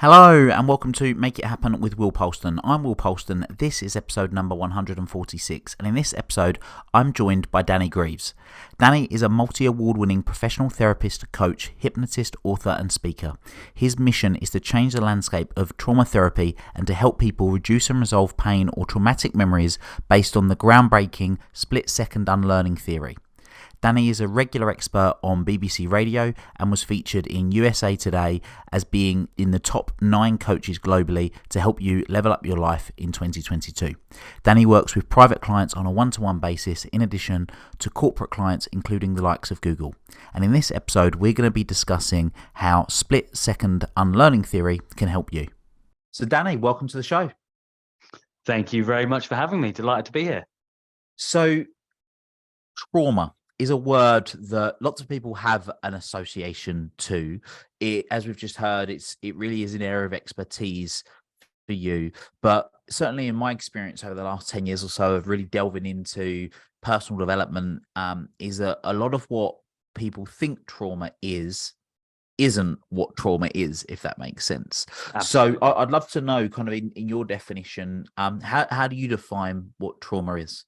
Hello and welcome to Make It Happen with Will Polston. I'm Will Polston. This is episode number 146, and in this episode I'm joined by Danny Greaves. Danny is a multi-award winning professional therapist, coach, hypnotist, author and speaker. His mission is to change the landscape of trauma therapy and to help people reduce and resolve pain or traumatic memories based on the groundbreaking Split Second Unlearning Theory. Danny is a regular expert on BBC Radio and was featured in USA Today as being in the top 9 coaches globally to help you level up your life in 2022. Danny works with private clients on a one-to-one basis in addition to corporate clients including the likes of Google. And in this episode we're going to be discussing how Split Second Unlearning Theory can help you. So Danny, welcome to the show. Thank you very much for having me. Delighted to be here. So trauma is a word that lots of people have an association to. It, as we've just heard, it really is an area of expertise for you. But certainly in my experience over the last 10 years or so of really delving into personal development, is that a lot of what people think trauma isn't what trauma is, if that makes sense. Absolutely. So I'd love to know, kind of in your definition, how do you define what trauma is?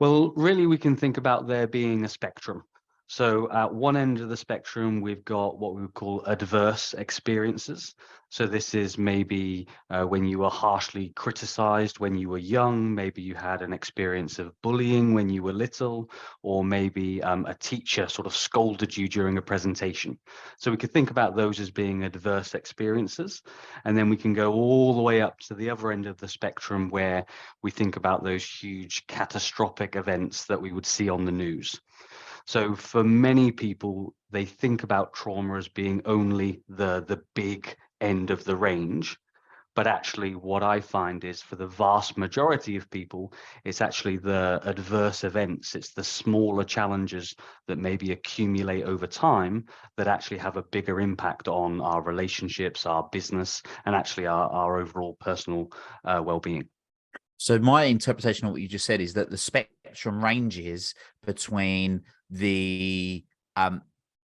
Well, really, we can think about there being a spectrum. So at one end of the spectrum, we've got what we would call adverse experiences. So this is maybe when you were harshly criticized when you were young, maybe you had an experience of bullying when you were little, or maybe a teacher sort of scolded you during a presentation. So we could think about those as being adverse experiences. And then we can go all the way up to the other end of the spectrum where we think about those huge catastrophic events that we would see on the news. So for many people, they think about trauma as being only the big end of the range. But actually, what I find is for the vast majority of people, it's actually the adverse events. It's the smaller challenges that maybe accumulate over time that actually have a bigger impact on our relationships, our business, and actually our overall personal well-being. So my interpretation of what you just said is that the spectrum ranges between the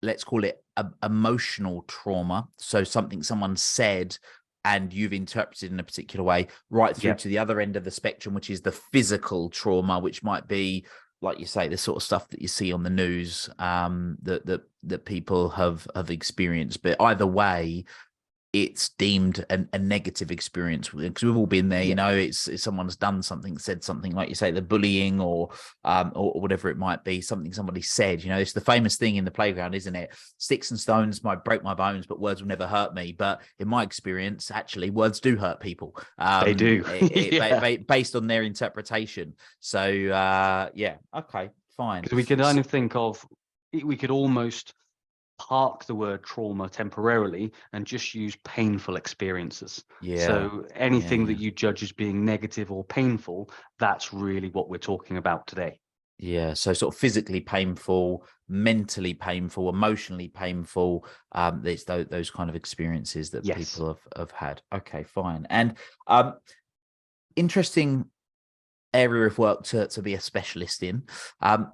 let's call it emotional trauma, so something someone said and you've interpreted in a particular way, right through to the other end of the spectrum, which is the physical trauma, which might be, like you say, the sort of stuff that you see on the news, that people have experienced. But either way, it's deemed a negative experience because we've all been there. You know, it's someone's done something, said something, like you say, the bullying or whatever it might be, something somebody said. You know, it's the famous thing in the playground, isn't it? Sticks and stones might break my bones, but words will never hurt me. But in my experience, actually, words do hurt people. They do, based on their interpretation. So okay, fine. Because we could kind of think of, we could almost park the word trauma temporarily and just use painful experiences. So anything that you judge as being negative or painful, that's really what we're talking about today. So sort of physically painful, mentally painful, emotionally painful, there's those kind of experiences that people have had. Okay, fine. And interesting area of work to be a specialist in.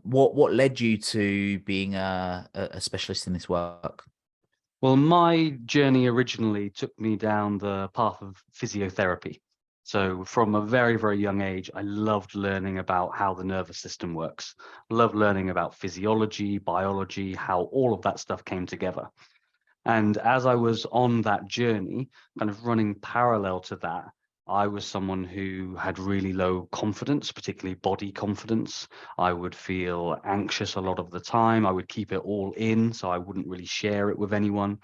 What led you to being a specialist in this work? Well, my journey originally took me down the path of physiotherapy. So from a very, very young age, I loved learning about how the nervous system works. Loved learning about physiology, biology, how all of that stuff came together. And as I was on that journey, kind of running parallel to that, I was someone who had really low confidence, particularly body confidence. I would feel anxious a lot of the time. I would keep it all in, so I wouldn't really share it with anyone.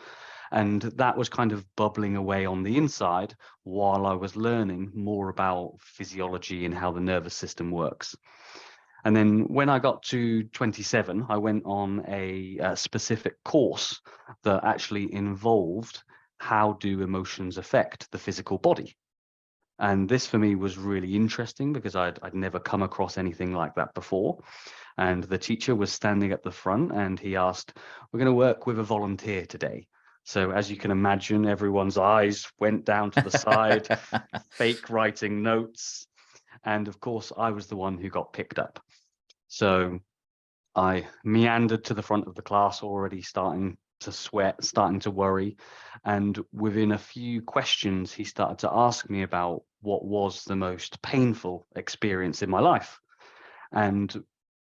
And that was kind of bubbling away on the inside while I was learning more about physiology and how the nervous system works. And then when I got to 27, I went on a specific course that actually involved how do emotions affect the physical body. And this for me was really interesting because I'd never come across anything like that before. And the teacher was standing at the front and he asked, "We're going to work with a volunteer today." So as you can imagine, everyone's eyes went down to the side, fake writing notes. And of course, I was the one who got picked up. So I meandered to the front of the class, already starting to sweat, starting to worry. And within a few questions, he started to ask me about what was the most painful experience in my life. And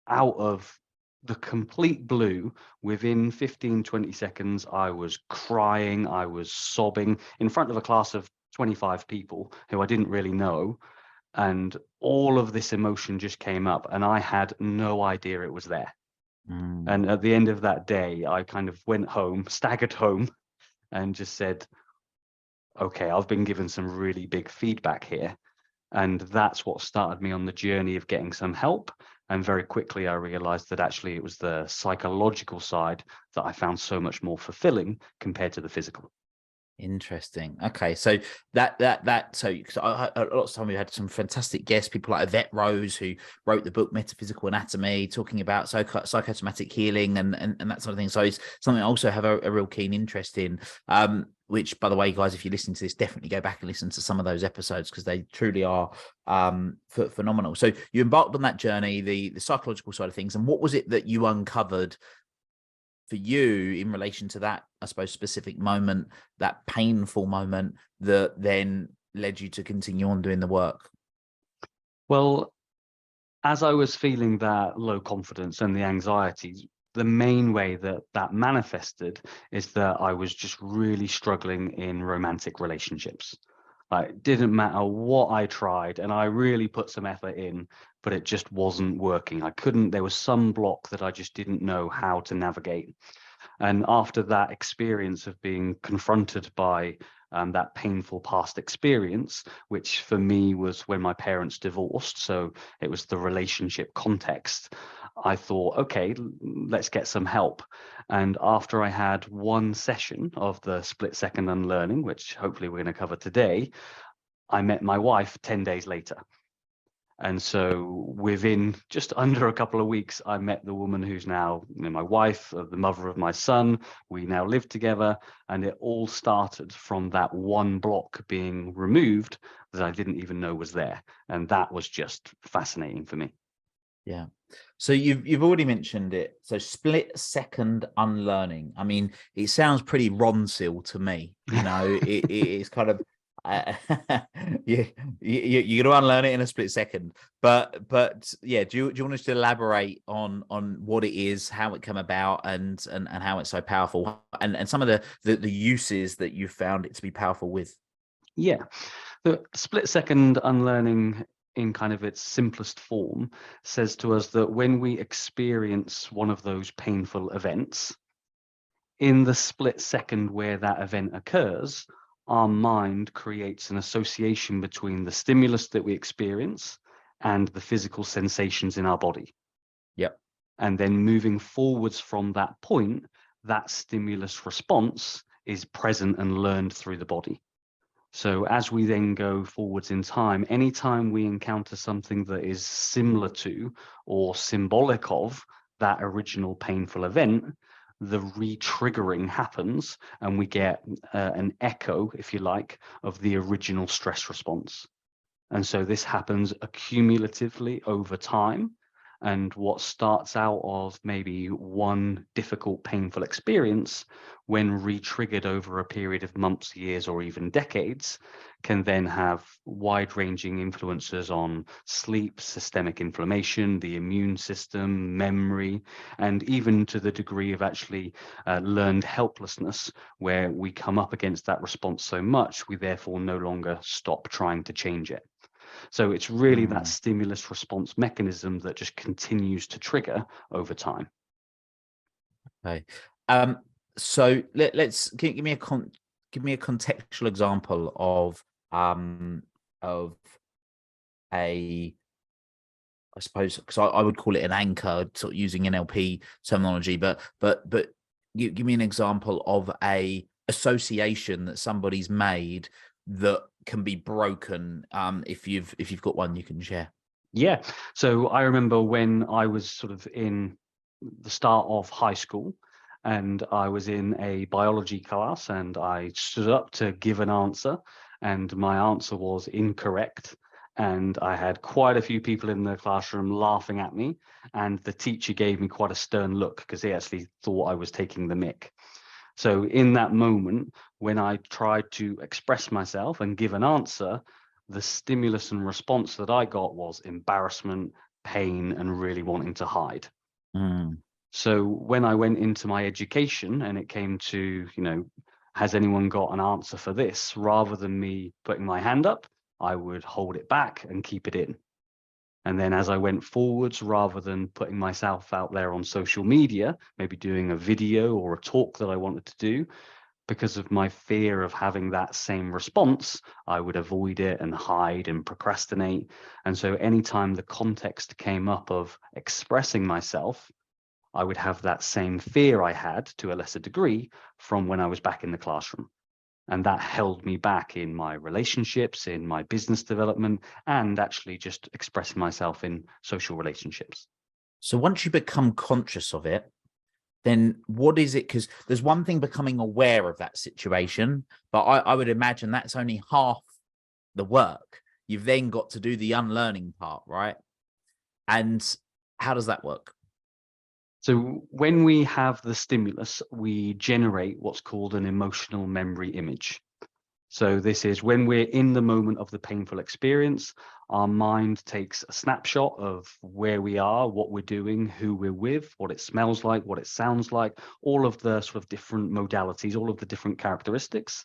out of the complete blue, within 15, 20 seconds, I was crying, I was sobbing in front of a class of 25 people who I didn't really know. And all of this emotion just came up, and I had no idea it was there. Mm. And at the end of that day, I kind of went home, staggered home, and just said, okay, I've been given some really big feedback here. And that's what started me on the journey of getting some help. And very quickly, I realized that actually it was the psychological side that I found so much more fulfilling compared to the physical. Interesting. Okay, so so a lot of time we've had some fantastic guests, people like Yvette Rose, who wrote the book Metaphysical Anatomy, talking about psychosomatic healing and that sort of thing. So it's something I also have a real keen interest in. Which, by the way, guys, if you listen to this, definitely go back and listen to some of those episodes because they truly are phenomenal. So you embarked on that journey, the psychological side of things, and what was it that you uncovered for you in relation to that, I suppose, specific moment, that painful moment that then led you to continue on doing the work? Well, as I was feeling that low confidence and the anxiety, the main way that that manifested is that I was just really struggling in romantic relationships. Like, it didn't matter what I tried, and I really put some effort in, but it just wasn't working. I couldn't, there was some block that I just didn't know how to navigate. And after that experience of being confronted by that painful past experience, which for me was when my parents divorced, so it was the relationship context, I thought, okay, let's get some help. And after I had one session of the split second unlearning, which hopefully we're going to cover today, I met my wife 10 days later. And so within just under a couple of weeks, I met the woman who's now, my wife, the mother of my son. We now live together, and it all started from that one block being removed that I didn't even know was there. And that was just fascinating for me. Yeah. So you've already mentioned it. So split second unlearning. I mean, it sounds pretty Ronsil to me. It's kind of you're going to unlearn it in a split second. But yeah, do you want us to elaborate on what it is, how it came about, and how it's so powerful, and some of the uses that you found it to be powerful with? Yeah. The split second unlearning, in kind of its simplest form, says to us that when we experience one of those painful events, in the split second where that event occurs, our mind creates an association between the stimulus that we experience and the physical sensations in our body. Yep. And then moving forwards from that point, that stimulus response is present and learned through the body. So as we then go forwards in time, anytime we encounter something that is similar to or symbolic of that original painful event, the re-triggering happens, and we get an echo, if you like, of the original stress response. And so this happens accumulatively over time. And what starts out of maybe one difficult, painful experience, when re-triggered over a period of months, years, or even decades, can then have wide-ranging influences on sleep, systemic inflammation, the immune system, memory, and even to the degree of actually learned helplessness, where we come up against that response so much, we therefore no longer stop trying to change it. So it's really that stimulus response mechanism that just continues to trigger over time. Okay. So let's give me a contextual example of a, I suppose, because I would call it an anchor, sort of using NLP terminology, but give me an example of a association that somebody's made that can be broken. If you've got one you can share. Yeah. So I remember when I was sort of in the start of high school, and I was in a biology class, and I stood up to give an answer, and my answer was incorrect. And I had quite a few people in the classroom laughing at me, and the teacher gave me quite a stern look because he actually thought I was taking the mick. So in that moment, when I tried to express myself and give an answer, the stimulus and response that I got was embarrassment, pain, and really wanting to hide. Mm. So when I went into my education and it came to, has anyone got an answer for this? Rather than me putting my hand up, I would hold it back and keep it in. And then as I went forwards, rather than putting myself out there on social media, maybe doing a video or a talk that I wanted to do, because of my fear of having that same response, I would avoid it and hide and procrastinate. And so anytime the context came up of expressing myself, I would have that same fear I had to a lesser degree from when I was back in the classroom. And that held me back in my relationships, in my business development, and actually just expressing myself in social relationships. So once you become conscious of it, then what is it? Because there's one thing becoming aware of that situation, but I would imagine that's only half the work. You've then got to do the unlearning part, right? And how does that work? So when we have the stimulus, we generate what's called an emotional memory image. So this is when we're in the moment of the painful experience, our mind takes a snapshot of where we are, what we're doing, who we're with, what it smells like, what it sounds like, all of the sort of different modalities, all of the different characteristics,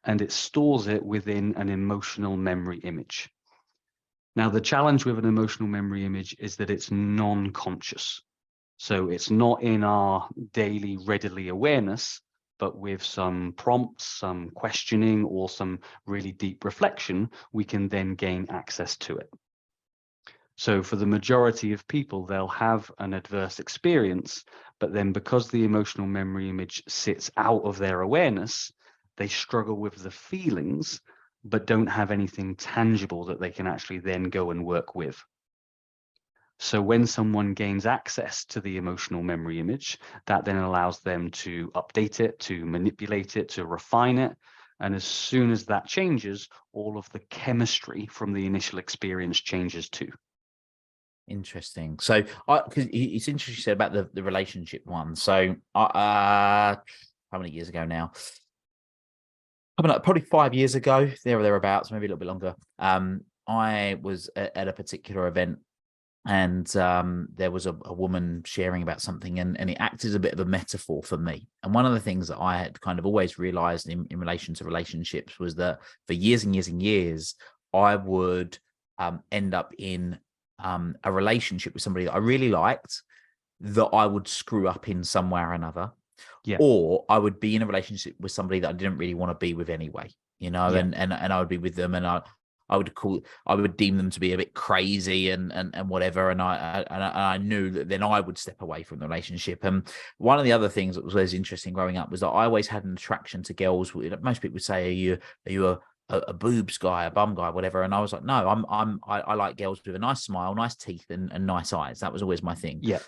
and it stores it within an emotional memory image. Now, the challenge with an emotional memory image is that it's non-conscious. So it's not in our daily readily awareness, but with some prompts, some questioning, or some really deep reflection, we can then gain access to it. So for the majority of people, they'll have an adverse experience, but then because the emotional memory image sits out of their awareness, they struggle with the feelings, but don't have anything tangible that they can actually then go and work with. So when someone gains access to the emotional memory image, that then allows them to update it, to manipulate it, to refine it. And as soon as that changes, all of the chemistry from the initial experience changes too. Interesting. So because it's interesting you said about the relationship one. So how many years ago now? Probably 5 years ago, there or thereabouts, maybe a little bit longer. I was at a particular event, and there was a woman sharing about something, and it acted as a bit of a metaphor for me. And one of the things that I had kind of always realized in relation to relationships was that for years and years and years, I would end up in a relationship with somebody that I really liked, that I would screw up in some way or another. Yeah. Or I would be in a relationship with somebody that I didn't really want to be with anyway, and I would be with them, and I would deem them to be a bit crazy and whatever, and I knew that then I would step away from the relationship. And one of the other things that was interesting growing up was that I always had an attraction to girls. Most people would say, "Are you a boobs guy, a bum guy, whatever?" And I was like, "No, I like girls with a nice smile, nice teeth, and nice eyes." That was always my thing. Yeah.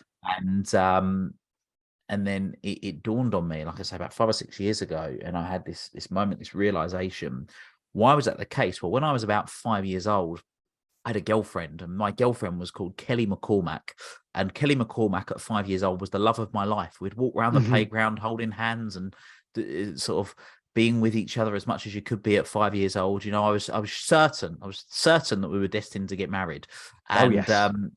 And then it dawned on me, like I say, about 5 or 6 years ago, and I had this moment, this realization. Why was that the case? Well, when I was about 5 years old, I had a girlfriend, and my girlfriend was called Kelly McCormack. And Kelly McCormack at 5 years old was the love of my life. We'd walk around the playground holding hands and sort of being with each other as much as you could be at 5 years old. I was certain that we were destined to get married. And yes.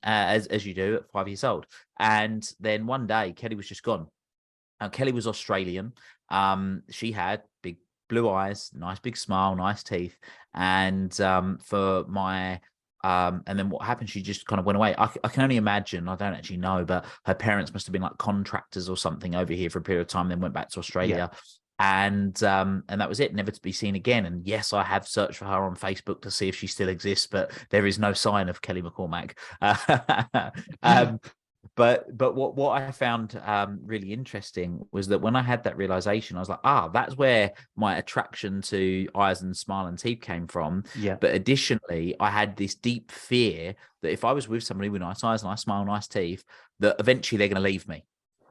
As you do at 5 years old. And then one day Kelly was just gone. Kelly was Australian. She had big blue eyes, nice big smile, nice teeth. And for my and then what happened, she just kind of went away. I can only imagine, I don't actually know, but her parents must have been like contractors or something over here for a period of time, then went back to Australia. Yeah. And that was it, never to be seen again. And yes, I have searched for her on Facebook to see if she still exists, but there is no sign of Kelly McCormack. But what I found really interesting was that when I had that realization, I was like, that's where my attraction to eyes and smile and teeth came from. Yeah. But additionally, I had this deep fear that if I was with somebody with nice eyes, nice smile, nice teeth, that eventually they're going to leave me.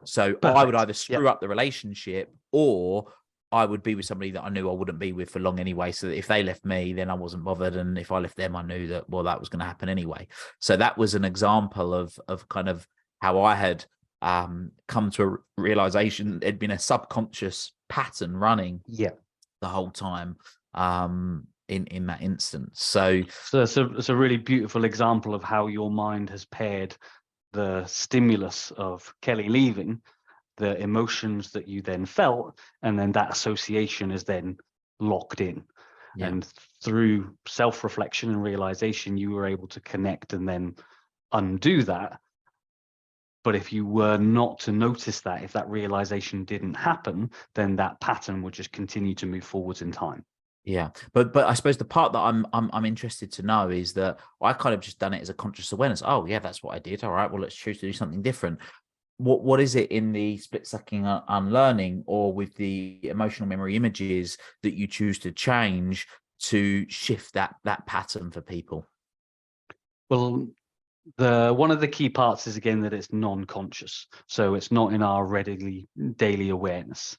So Perfect. I would either screw up the relationship, or I would be with somebody that I knew I wouldn't be with for long anyway. So that if they left me, then I wasn't bothered. And if I left them, I knew that, well, that was going to happen anyway. So that was an example of kind of how I had come to a realization there'd been a subconscious pattern running Yeah. the whole time in that instance. So it's a really beautiful example of how your mind has paired the stimulus of Kelly leaving, the emotions that you then felt, and then that association is then locked in. yeah, And through self-reflection and realization, you were able to connect and then undo that. But if you were not to notice that, if that realization didn't happen, then that pattern would just continue to move forwards in time. yeah, but I suppose the part that I'm interested to know is that I kind of just done it as a conscious awareness. Oh yeah, that's what I did. All right, well, let's choose to do something different. What is it in the split second unlearning or with the emotional memory images that you choose to change to shift that pattern for people? Well, one of the key parts is again that it's non-conscious, so it's not in our readily daily awareness.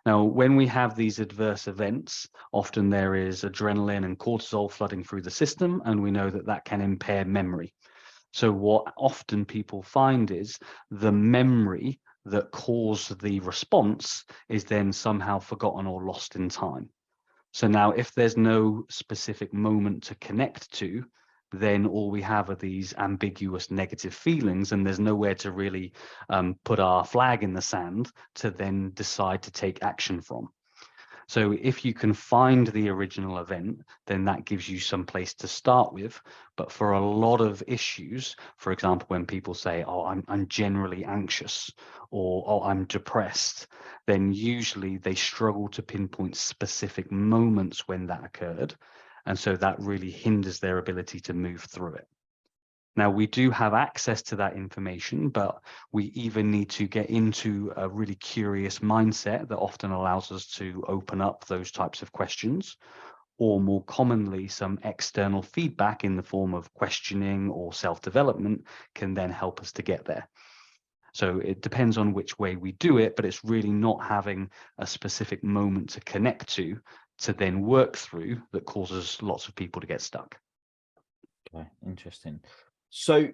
Now, when we have these adverse events, often there is adrenaline and cortisol flooding through the system, and we know that that can impair memory. So what often people find is the memory that caused the response is then somehow forgotten or lost in time. So now if there's no specific moment to connect to, then all we have are these ambiguous negative feelings, and there's nowhere to really put our flag in the sand to then decide to take action from. So if you can find the original event, then that gives you some place to start with. But for a lot of issues, for example, when people say, oh, I'm generally anxious, or oh, I'm depressed, then usually they struggle to pinpoint specific moments when that occurred. And so that really hinders their ability to move through it. Now, we do have access to that information, but we even need to get into a really curious mindset that often allows us to open up those types of questions, or more commonly, some external feedback in the form of questioning or self-development can then help us to get there. So it depends on which way we do it, but it's really not having a specific moment to connect to then work through that causes lots of people to get stuck. Okay, interesting. So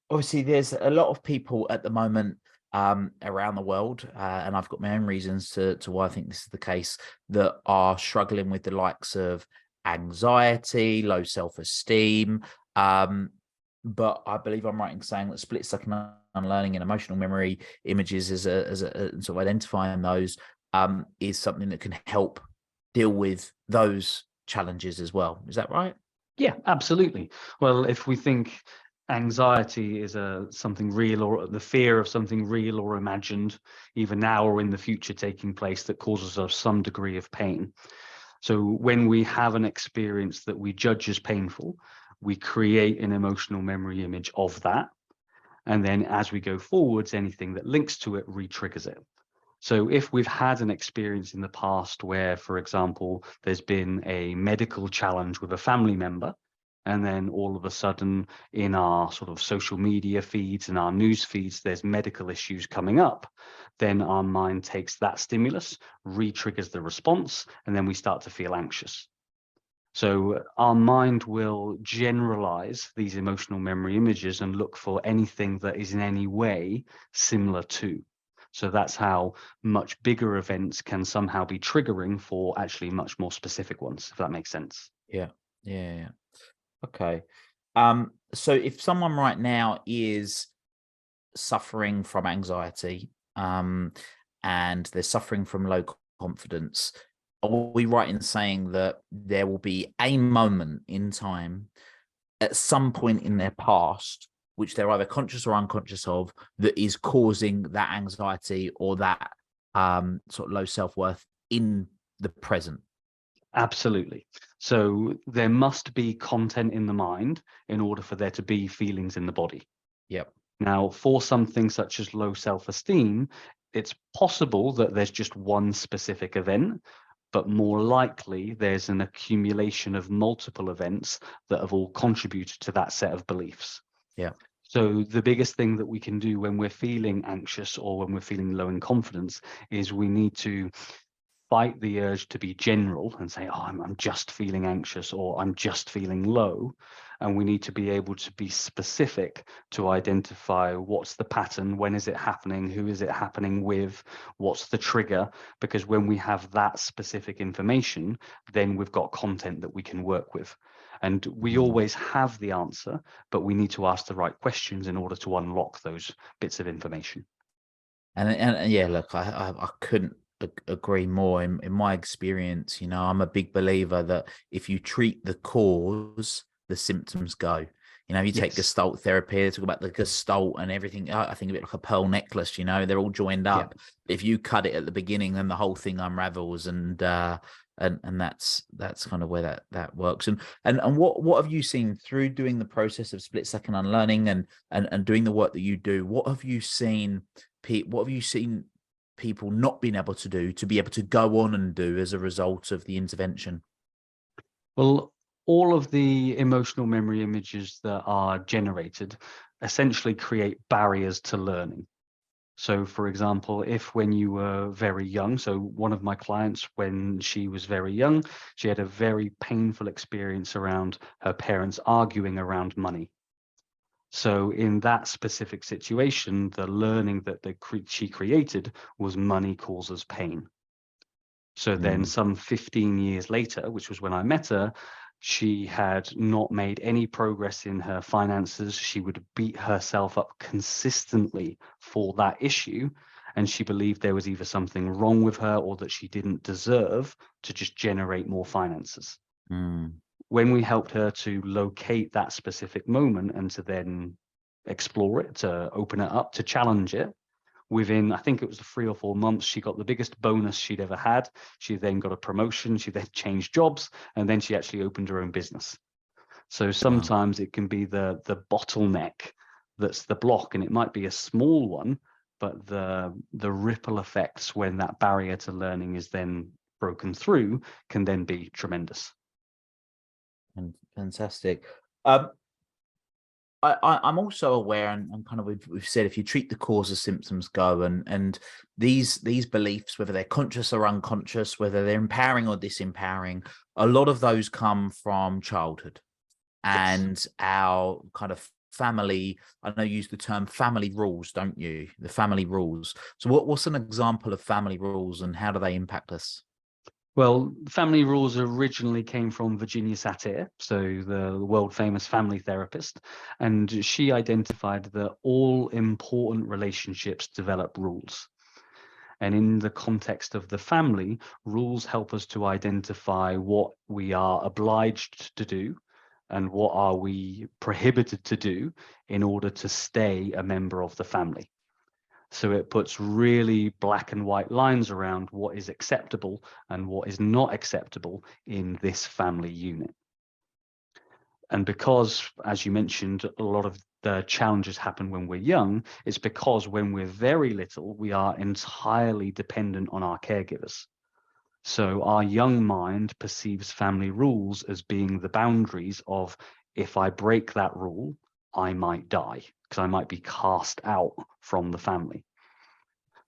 obviously there's a lot of people at the moment around the world, and I've got my own reasons to why I think this is the case, that are struggling with the likes of anxiety, low self-esteem. But I believe I'm right in saying that split second unlearning and emotional memory images as a sort of identifying those is something that can help deal with those challenges as well. Is that right? Yeah, absolutely. Well, if we think anxiety is something real, or the fear of something real or imagined, either now or in the future taking place, that causes us some degree of pain. So when we have an experience that we judge as painful, we create an emotional memory image of that. And then as we go forwards, anything that links to it re-triggers it. So if we've had an experience in the past where, for example, there's been a medical challenge with a family member, and then all of a sudden in our sort of social media feeds and our news feeds, there's medical issues coming up, then our mind takes that stimulus, re-triggers the response, and then we start to feel anxious. So our mind will generalize these emotional memory images and look for anything that is in any way similar to. So that's how much bigger events can somehow be triggering for actually much more specific ones, if that makes sense. Yeah. Yeah. Okay. So if someone right now is suffering from anxiety, and they're suffering from low confidence, are we right in saying that there will be a moment in time at some point in their past, which they're either conscious or unconscious of, that is causing that anxiety or that sort of low self-worth in the present? Absolutely. So there must be content in the mind in order for there to be feelings in the body. Yep. Now, for something such as low self-esteem, it's possible that there's just one specific event, but more likely there's an accumulation of multiple events that have all contributed to that set of beliefs. Yeah. So the biggest thing that we can do when we're feeling anxious or when we're feeling low in confidence is we need to fight the urge to be general and say, oh, I'm just feeling anxious, or I'm just feeling low. And we need to be able to be specific to identify what's the pattern, when is it happening, who is it happening with, what's the trigger. Because when we have that specific information, then we've got content that we can work with. And we always have the answer, but we need to ask the right questions in order to unlock those bits of information. And yeah, look, I couldn't agree more. In my experience, I'm a big believer that if you treat the cause, the symptoms go. You take Yes. Gestalt therapy, they talk about the Gestalt and everything. I think of it like a pearl necklace, they're all joined up. Yeah. If you cut it at the beginning, then the whole thing unravels, and that's kind of where that works. And what have you seen through doing the process of split second unlearning and doing the work that you do? What have you seen people not being able to do to be able to go on and do as a result of the intervention? Well, all of the emotional memory images that are generated essentially create barriers to learning. So, for example, if when you were very young, so one of my clients, when she was very young, she had a very painful experience around her parents arguing around money. So in that specific situation, the learning that she created was money causes pain. So then some 15 years later, which was when I met her, she had not made any progress in her finances. She would beat herself up consistently for that issue. And she believed there was either something wrong with her or that she didn't deserve to just generate more finances. When we helped her to locate that specific moment and to then explore it, to open it up, to challenge it, within, I think it was 3 or 4 months, she got the biggest bonus she'd ever had. She then got a promotion, she then changed jobs, and then she actually opened her own business. So sometimes it can be the bottleneck that's the block, and it might be a small one, but the ripple effects when that barrier to learning is then broken through can then be tremendous. Fantastic. I'm also aware, and kind of we've said, if you treat the cause, the symptoms go, and these beliefs, whether they're conscious or unconscious, whether they're empowering or disempowering, a lot of those come from childhood and our kind of family. I know you use the term family rules, don't you? The family rules. So what's an example of family rules, and how do they impact us? Well, family rules originally came from Virginia Satir, so the world famous family therapist, and she identified that all important relationships develop rules. And in the context of the family, rules help us to identify what we are obliged to do and what are we prohibited to do in order to stay a member of the family. So it puts really black and white lines around what is acceptable and what is not acceptable in this family unit. And because, as you mentioned, a lot of the challenges happen when we're young, it's because when we're very little, we are entirely dependent on our caregivers. So our young mind perceives family rules as being the boundaries of, if I break that rule, I might die because I might be cast out from the family.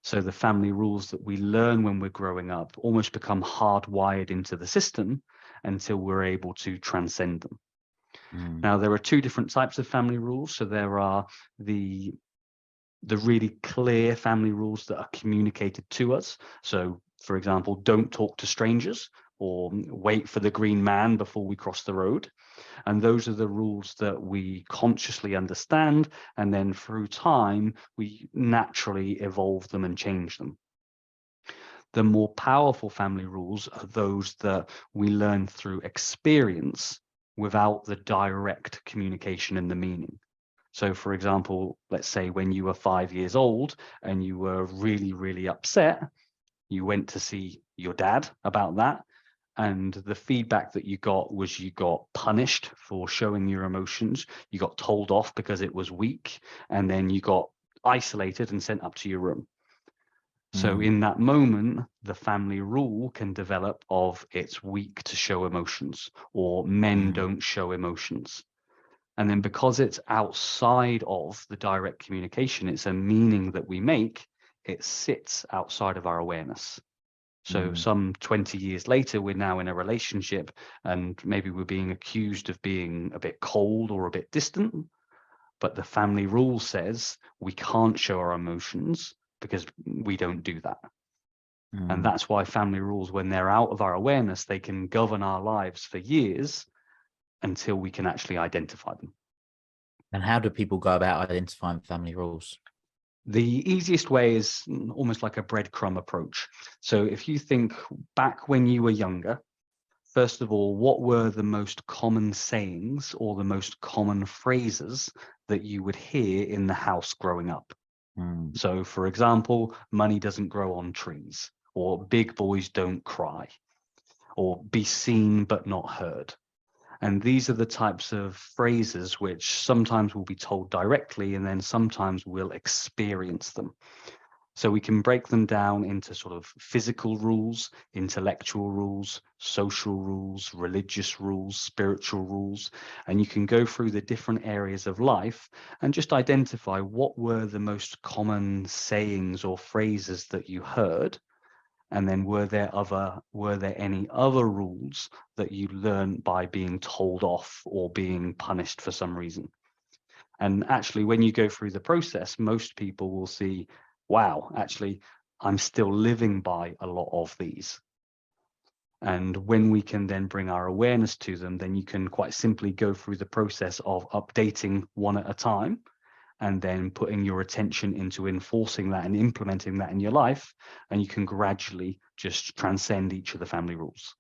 So the family rules that we learn when we're growing up almost become hardwired into the system until we're able to transcend them. Now, there are two different types of family rules. So there are the really clear family rules that are communicated to us. So, for example, don't talk to strangers, or wait for the green man before we cross the road. And those are the rules that we consciously understand. And then through time, we naturally evolve them and change them. The more powerful family rules are those that we learn through experience without the direct communication and the meaning. So, for example, let's say when you were 5 years old and you were really, really upset, you went to see your dad about that. And the feedback that you got was you got punished for showing your emotions. You got told off because it was weak. And then you got isolated and sent up to your room. So in that moment, the family rule can develop of it's weak to show emotions, or men don't show emotions. And then because it's outside of the direct communication, it's a meaning that we make, it sits outside of our awareness. So some 20 years later, we're now in a relationship and maybe we're being accused of being a bit cold or a bit distant. But the family rule says we can't show our emotions because we don't do that. And that's why family rules, when they're out of our awareness, they can govern our lives for years until we can actually identify them. And how do people go about identifying family rules? The easiest way is almost like a breadcrumb approach. So if you think back when you were younger, first of all, what were the most common sayings or the most common phrases that you would hear in the house growing up? So, for example, money doesn't grow on trees, or big boys don't cry, or be seen but not heard. And these are the types of phrases which sometimes will be told directly and then sometimes we'll experience them. So we can break them down into sort of physical rules, intellectual rules, social rules, religious rules, spiritual rules, and you can go through the different areas of life and just identify what were the most common sayings or phrases that you heard. And then were there any other rules that you learned by being told off or being punished for some reason? And actually, when you go through the process, most people will see, wow, actually, I'm still living by a lot of these. And when we can then bring our awareness to them, then you can quite simply go through the process of updating one at a time and then putting your attention into enforcing that and implementing that in your life. And you can gradually just transcend each of the family rules.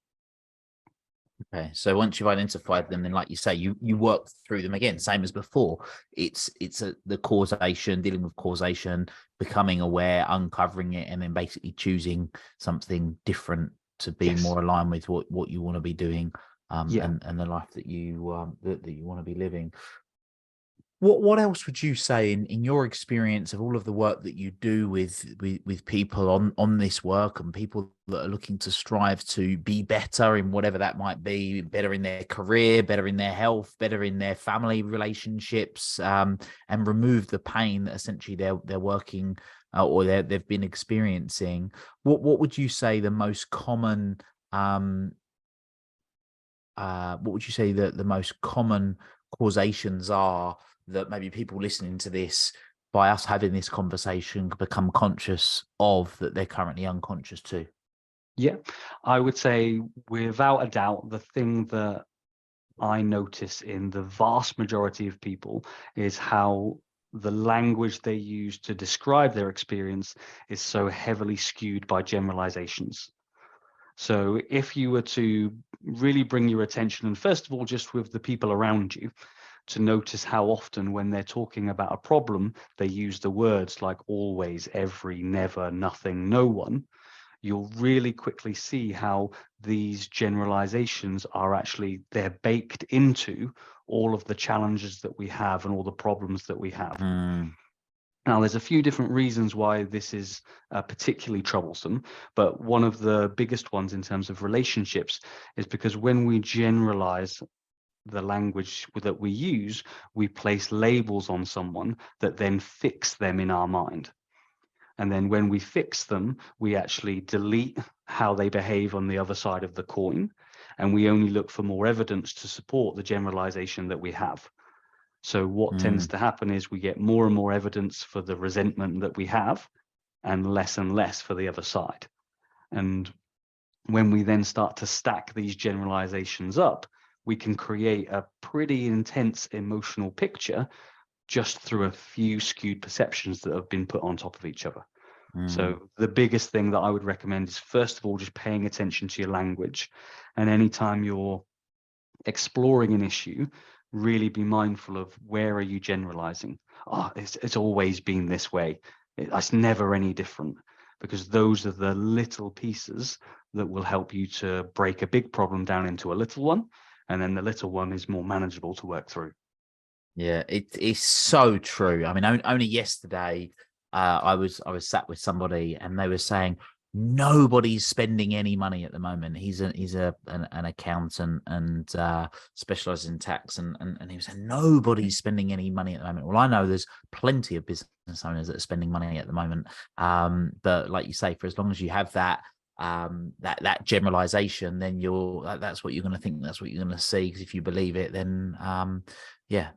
Okay, so once you've identified them, then like you say, you work through them again, same as before. It's the causation, dealing with causation, becoming aware, uncovering it, and then basically choosing something different to be more aligned with what you want to be doing, and the life that you that you want to be living. What else would you say in your experience of all of the work that you do with people on this work and people that are looking to strive to be better in whatever that might be, better in their career, better in their health, better in their family relationships, and remove the pain that essentially they're working or they've been experiencing? What would you say the most common what would you say that the most common causations are that maybe people listening to this, by us having this conversation, become conscious of, that they're currently unconscious to? Yeah, I would say without a doubt, the thing that I notice in the vast majority of people is how the language they use to describe their experience is so heavily skewed by generalizations. So if you were to really bring your attention, and first of all, just with the people around you, to notice how often when they're talking about a problem, they use the words like always, every, never, nothing, no one, you'll really quickly see how these generalizations are actually, they're baked into all of the challenges that we have and all the problems that we have. Now, there's a few different reasons why this is particularly troublesome, but one of the biggest ones in terms of relationships is because when we generalize the language that we use, we place labels on someone that then fix them in our mind. And then when we fix them, we actually delete how they behave on the other side of the coin. And we only look for more evidence to support the generalization that we have. So what tends to happen is we get more and more evidence for the resentment that we have and less for the other side. And when we then start to stack these generalizations up, we can create a pretty intense emotional picture just through a few skewed perceptions that have been put on top of each other. So the biggest thing that I would recommend is, first of all, just paying attention to your language. And anytime you're exploring an issue, really be mindful of, where are you generalizing? Oh, it's always been this way. It's never any different. Because those are the little pieces that will help you to break a big problem down into a little one. And then the little one is more manageable to work through. Yeah, it's so true. I mean, only yesterday, I was sat with somebody and they were saying nobody's spending any money at the moment. He's an accountant and specializes in tax, and he was saying nobody's spending any money at the moment. Well, I know there's plenty of business owners that are spending money at the moment, but like you say, for as long as you have that that generalization, then that's what you're going to think, that's what you're going to see. Because if you believe it, then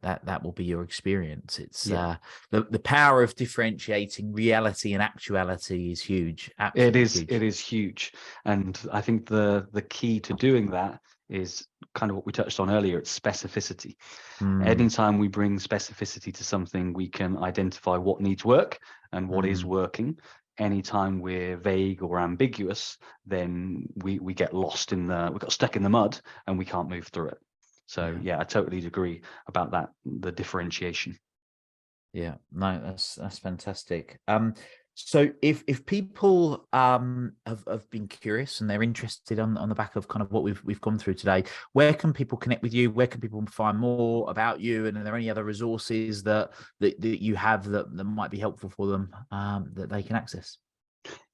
that will be your experience. It's the power of differentiating reality and actuality is huge. Absolutely huge. It is huge, and I think the key to doing that is kind of what we touched on earlier. It's specificity. Anytime we bring specificity to something, we can identify what needs work and what is working. Anytime we're vague or ambiguous, then we get lost we got stuck in the mud and we can't move through it. So I totally agree about that, the differentiation. Yeah, no, that's fantastic. So if people have been curious and they're interested on the back of kind of what we've gone through today, where can people connect with you? Where can people find more about you? And are there any other resources that you have that might be helpful for them that they can access?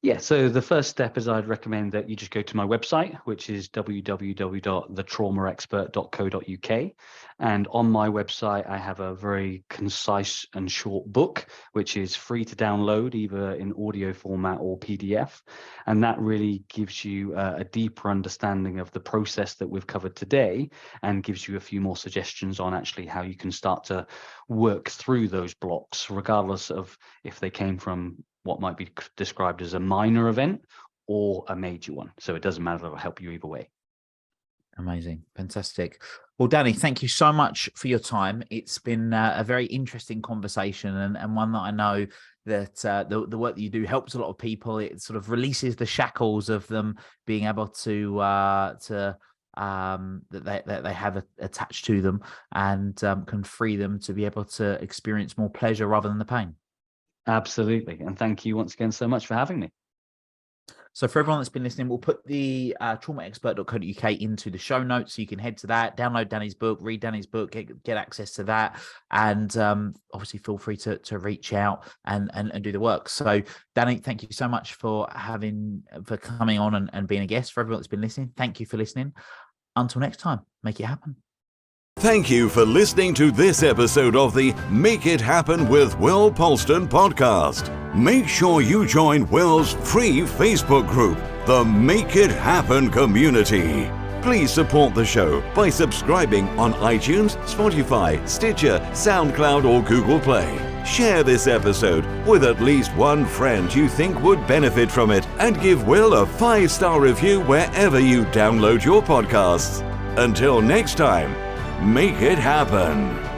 Yeah, so the first step is I'd recommend that you just go to my website, which is www.thetraumaexpert.co.uk. And on my website, I have a very concise and short book, which is free to download either in audio format or PDF. And that really gives you a deeper understanding of the process that we've covered today, and gives you a few more suggestions on actually how you can start to work through those blocks, regardless of if they came from what might be described as a minor event or a major one. So it doesn't matter, it'll help you either way. Amazing. Fantastic. Well, Danny, thank you so much for your time. It's been a very interesting conversation, and one that I know that the work that you do helps a lot of people. It sort of releases the shackles of them being able to that they have attached to them, and can free them to be able to experience more pleasure rather than the pain. Absolutely. And thank you once again so much for having me. So for everyone that's been listening, we'll put the traumaexpert.co.uk into the show notes, so you can head to that, download Danny's book, read Danny's book, get access to that, and obviously feel free to reach out and do the work. So Danny, thank you so much for coming on and being a guest. For everyone that's been listening, thank you for listening. Until next time, make it happen. Thank you for listening to this episode of the Make It Happen with Will Polston podcast. Make sure you join Will's free Facebook group, the Make It Happen community. Please support the show by subscribing on iTunes, Spotify, Stitcher, SoundCloud, or Google Play. Share this episode with at least one friend you think would benefit from it, and give Will a 5-star review wherever you download your podcasts. Until next time, make it happen.